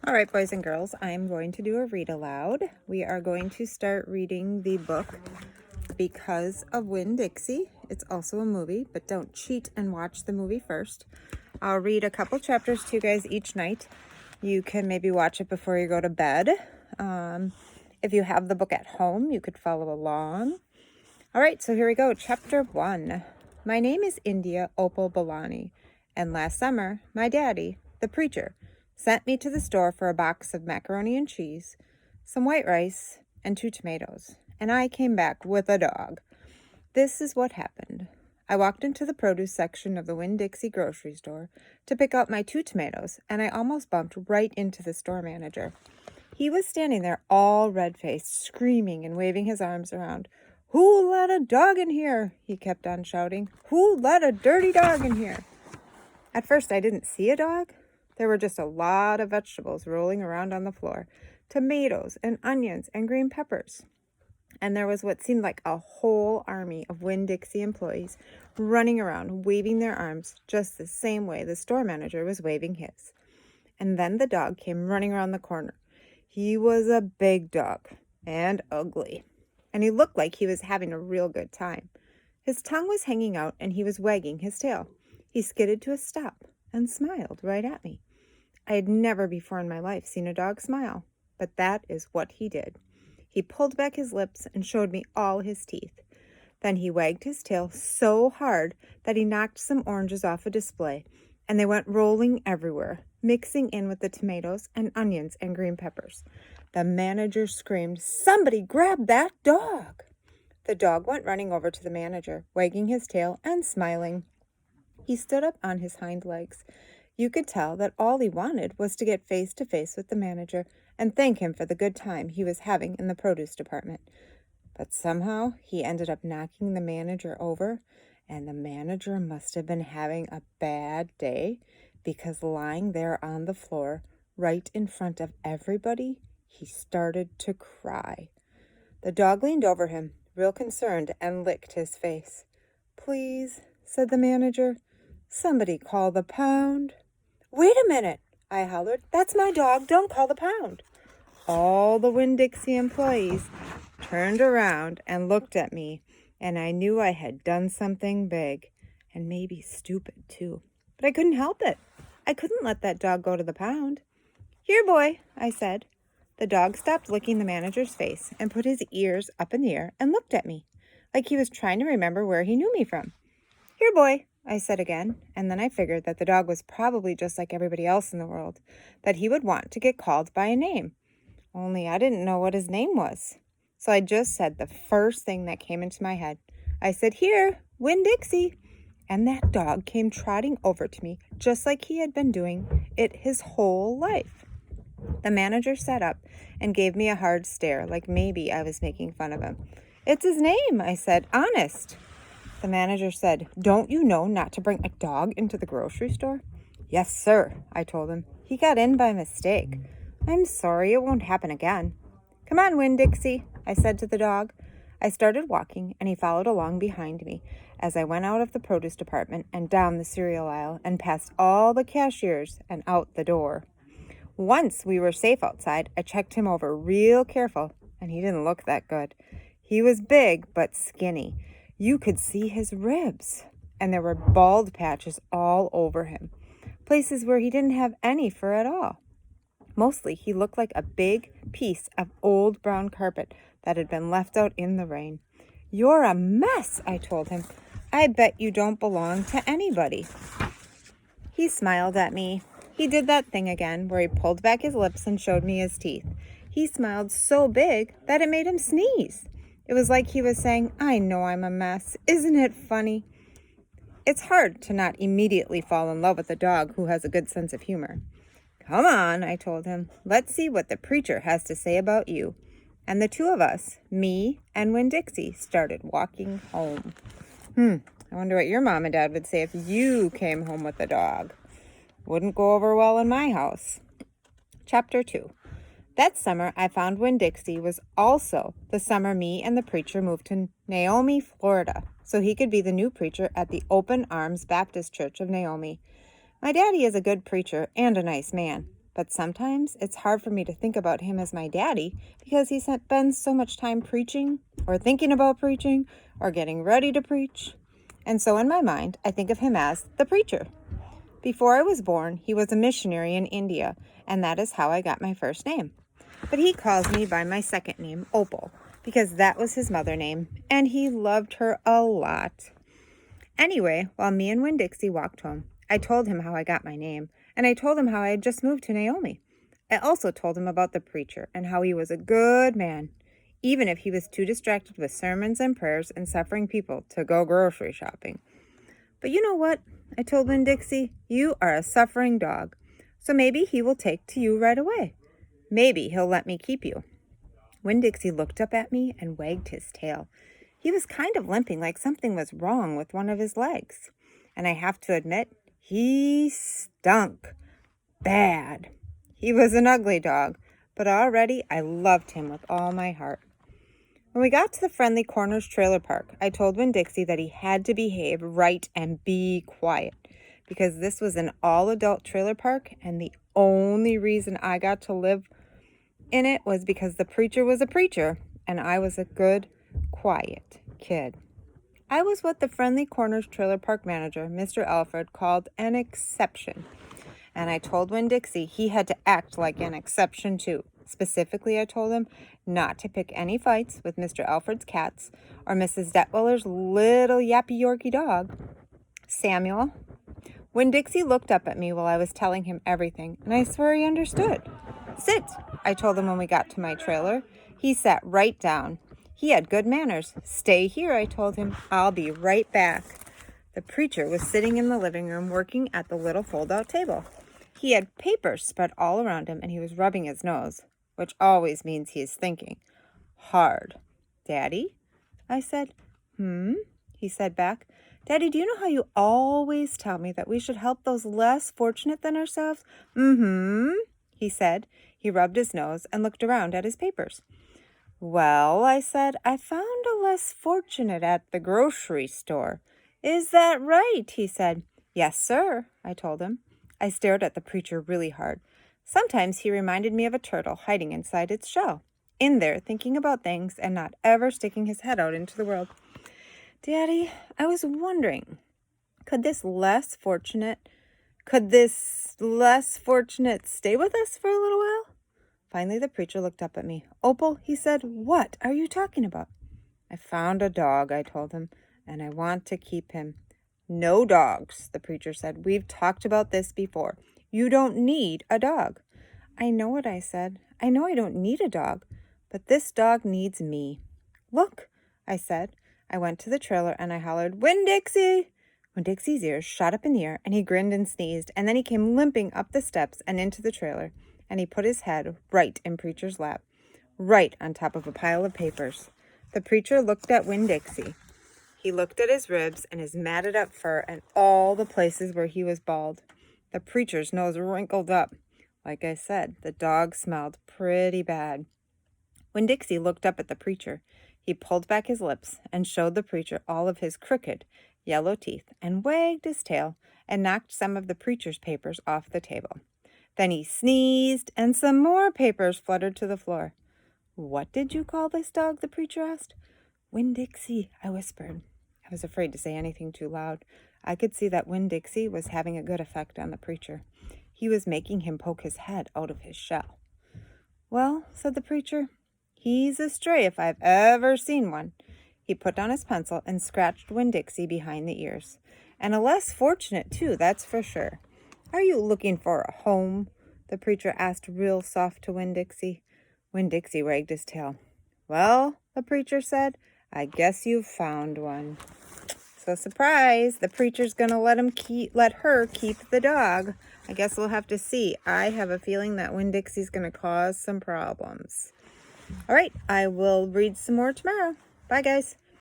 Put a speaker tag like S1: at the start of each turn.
S1: All right, boys and girls, I'm going to do a read aloud. We are going to start reading the book Because of Winn-Dixie. It's also a movie, but don't cheat and watch the movie first. I'll read a couple chapters to you guys each night. You can maybe watch it before you go to bed. If you have the book at home, you could follow along. All right, so here we go. Chapter 1. My name is India Opal Balani, and last summer, my daddy, the preacher, sent me to the store for a box of macaroni and cheese, some white rice, and 2 tomatoes, and I came back with a dog. This is what happened. I walked into the produce section of the Winn-Dixie grocery store to pick out my 2 tomatoes, and I almost bumped right into the store manager. He was standing there all red-faced, screaming and waving his arms around. "Who let a dog in here?" he kept on shouting. "Who let a dirty dog in here?" At first, I didn't see a dog. There were just a lot of vegetables rolling around on the floor, tomatoes and onions and green peppers. And there was what seemed like a whole army of Winn-Dixie employees running around, waving their arms just the same way the store manager was waving his. And then the dog came running around the corner. He was a big dog and ugly, and he looked like he was having a real good time. His tongue was hanging out, and he was wagging his tail. He skidded to a stop and smiled right at me. I had never before in my life seen a dog smile, but that is what he did. He pulled back his lips and showed me all his teeth. Then he wagged his tail so hard that he knocked some oranges off a display, and they went rolling everywhere, mixing in with the tomatoes and onions and green peppers. The manager screamed, "Somebody grab that dog!" The dog went running over to the manager, wagging his tail and smiling. He stood up on his hind legs. You could tell that all he wanted was to get face to face with the manager and thank him for the good time he was having in the produce department. But somehow he ended up knocking the manager over, and the manager must have been having a bad day, because lying there on the floor, right in front of everybody, he started to cry. The dog leaned over him, real concerned, and licked his face. "Please," said the manager, "somebody call the pound." "Wait a minute," I hollered. "That's my dog. Don't call the pound." All the Winn-Dixie employees turned around and looked at me, and I knew I had done something big, and maybe stupid too. But I couldn't help it. I couldn't let that dog go to the pound. "Here, boy," I said. The dog stopped licking the manager's face and put his ears up in the air and looked at me, like he was trying to remember where he knew me from. "Here, boy," I said again, and then I figured that the dog was probably just like everybody else in the world, that he would want to get called by a name. Only I didn't know what his name was. So I just said the first thing that came into my head. I said, "Here, Winn-Dixie." And that dog came trotting over to me, just like he had been doing it his whole life. The manager sat up and gave me a hard stare, like maybe I was making fun of him. "It's his name," I said. "Honest." The manager said, "Don't you know not to bring a dog into the grocery store?" "Yes, sir," I told him. "He got in by mistake." "I'm sorry, it won't happen again." "Come on, Winn-Dixie," I said to the dog. I started walking, and he followed along behind me as I went out of the produce department and down the cereal aisle and past all the cashiers and out the door. Once we were safe outside, I checked him over real careful, and he didn't look that good. He was big but skinny. You could see his ribs, and there were bald patches all over him, places where he didn't have any fur at all. Mostly, he looked like a big piece of old brown carpet that had been left out in the rain. "You're a mess," I told him. "I bet you don't belong to anybody." He smiled at me. He did that thing again where he pulled back his lips and showed me his teeth. He smiled so big that it made him sneeze. It was like he was saying, "I know I'm a mess. Isn't it funny?" It's hard to not immediately fall in love with a dog who has a good sense of humor. "Come on," I told him. "Let's see what the preacher has to say about you." And the two of us, me and Winn-Dixie, started walking home. I wonder what your mom and dad would say if you came home with a dog. Wouldn't go over well in my house. Chapter 2. That summer, I found Winn-Dixie was also the summer me and the preacher moved to Naomi, Florida, so he could be the new preacher at the Open Arms Baptist Church of Naomi. My daddy is a good preacher and a nice man. But sometimes it's hard for me to think about him as my daddy because he spends so much time preaching or thinking about preaching or getting ready to preach. And so in my mind, I think of him as the preacher. Before I was born, he was a missionary in India, and that is how I got my first name. But he calls me by my second name, Opal, because that was his mother name, and he loved her a lot. Anyway, while me and Winn-Dixie walked home, I told him how I got my name, and I told him how I had just moved to Naomi. I also told him about the preacher and how he was a good man, even if he was too distracted with sermons and prayers and suffering people to go grocery shopping. But you know what? I told Winn-Dixie, you are a suffering dog, so maybe he will take to you right away. Maybe he'll let me keep you. Winn-Dixie looked up at me and wagged his tail. He was kind of limping, like something was wrong with one of his legs. And I have to admit, he stunk. Bad. He was an ugly dog, but already I loved him with all my heart. When we got to the Friendly Corners trailer park, I told Winn-Dixie that he had to behave right and be quiet, because this was an all-adult trailer park, and the only reason I got to live in it was because the preacher was a preacher, and I was a good, quiet kid. I was what the Friendly Corners trailer park manager, Mr. Alfred, called an exception. And I told Winn-Dixie he had to act like an exception too. Specifically, I told him not to pick any fights with Mr. Alfred's cats or Mrs. Detwiller's little yappy Yorkie dog. Samuel. Winn-Dixie looked up at me while I was telling him everything, and I swear he understood. Sit, I told him when we got to my trailer. He sat right down. He had good manners. Stay here, I told him. I'll be right back. The preacher was sitting in the living room working at the little fold-out table. He had papers spread all around him, and he was rubbing his nose, which always means he is thinking hard. Daddy? I said. He said back. Daddy, do you know how you always tell me that we should help those less fortunate than ourselves? He said. He rubbed his nose and looked around at his papers. Well, I said, I found a less fortunate at the grocery store. Is that right? He said. Yes, sir, I told him. I stared at the preacher really hard. Sometimes he reminded me of a turtle hiding inside its shell, in there thinking about things and not ever sticking his head out into the world. Daddy, I was wondering, could this less fortunate stay with us for a little while? Finally, the preacher looked up at me. Opal, he said, what are you talking about? I found a dog, I told him, and I want to keep him. No dogs, the preacher said. We've talked about this before. You don't need a dog. I know what I said. I know I don't need a dog, but this dog needs me. Look, I said. I went to the trailer and I hollered, Winn-Dixie! Winn-Dixie's ears shot up in the air and he grinned and sneezed, and then he came limping up the steps and into the trailer, and he put his head right in Preacher's lap, right on top of a pile of papers. The preacher looked at Winn-Dixie. He looked at his ribs and his matted up fur and all the places where he was bald. The preacher's nose wrinkled up. Like I said, the dog smelled pretty bad. Winn-Dixie looked up at the preacher. He pulled back his lips and showed the preacher all of his crooked, yellow teeth and wagged his tail and knocked some of the preacher's papers off the table. Then he sneezed and some more papers fluttered to the floor. What did you call this dog? The preacher asked. Winn-Dixie, I whispered. I was afraid to say anything too loud. I could see that Winn-Dixie was having a good effect on the preacher. He was making him poke his head out of his shell. Well, said the preacher, he's a stray if I've ever seen one. He put down his pencil and scratched Winn-Dixie behind the ears. And a less fortunate, too, that's for sure. Are you looking for a home? The preacher asked real soft to Winn-Dixie. Winn-Dixie wagged his tail. Well, the preacher said, I guess you've found one. So surprise, the preacher's gonna let her keep the dog. I guess we'll have to see. I have a feeling that Winn-Dixie's gonna cause some problems. All right, I will read some more tomorrow. Bye, guys.